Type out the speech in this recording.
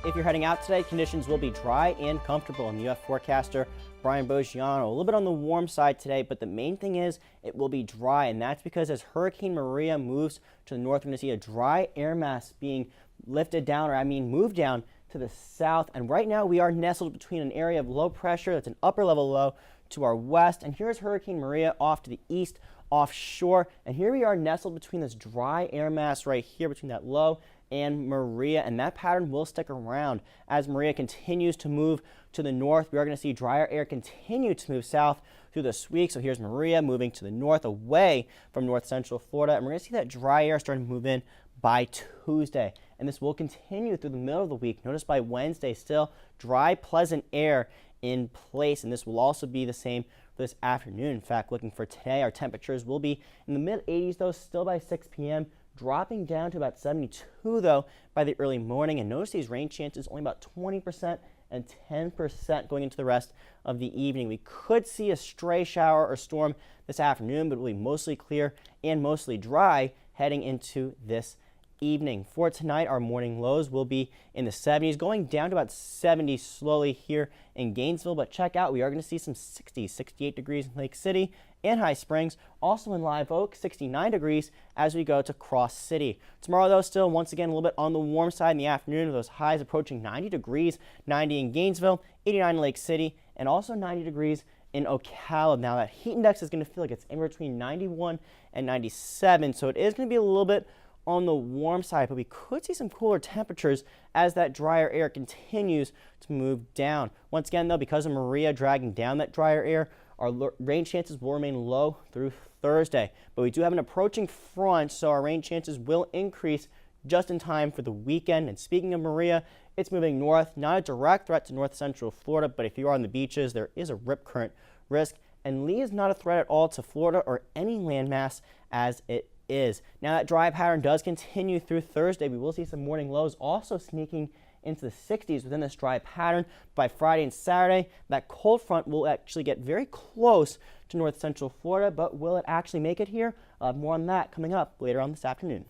If you're heading out today, conditions will be dry and comfortable. And the UF forecaster, Brian Boggiano, a little bit on the warm side today, but the main thing is it will be dry. And that's because as Hurricane Maria moves to the north, we're going to see a dry air mass being lifted down, or moved down to the south. And right now we are nestled between an area of low pressure that's an upper level low to our west. And here's Hurricane Maria off to the east, offshore. And here we are nestled between this dry air mass right here, between that low and Maria, and that pattern will stick around as Maria continues to move to the north. We are going to see drier air continue to move south through this week. So here's Maria moving to the north away from north central Florida, and we're going to see that dry air starting to move in by Tuesday, and this will continue through the middle of the week. Notice by Wednesday, still dry, pleasant air in place, and this will also be the same for this afternoon. In fact, looking for today, our temperatures will be in the mid 80s though, still by 6 p.m. dropping down to about 72 though by the early morning. And notice these rain chances only about 20% and 10% going into the rest of the evening. We could see a stray shower or storm this afternoon, but it will be mostly clear and mostly dry heading into this evening. For tonight, our morning lows will be in the 70s, going down to about 70 slowly here in Gainesville. But check out, we are going to see some 60s, 68 degrees in Lake City and High Springs. Also in Live Oak, 69 degrees as we go to Cross City. Tomorrow, though, still once again a little bit on the warm side in the afternoon, with those highs approaching 90 degrees, 90 in Gainesville, 89 in Lake City, and also 90 degrees in Ocala. Now that heat index is going to feel like it's in between 91 and 97, so it is going to be a little bit on the warm side, but we could see some cooler temperatures as that drier air continues to move down. Once again, though, because of Maria dragging down that drier air, our rain chances will remain low through Thursday. But we do have an approaching front, so our rain chances will increase just in time for the weekend. And speaking of Maria, it's moving north, not a direct threat to north central Florida, but if you are on the beaches, there is a rip current risk. And Lee is not a threat at all to Florida or any landmass as it is. Now that dry pattern does continue through Thursday. We will see some morning lows also sneaking into the 60s within this dry pattern. By Friday and Saturday, that cold front will actually get very close to north central Florida, but will it actually make it here? More on that coming up later on this afternoon.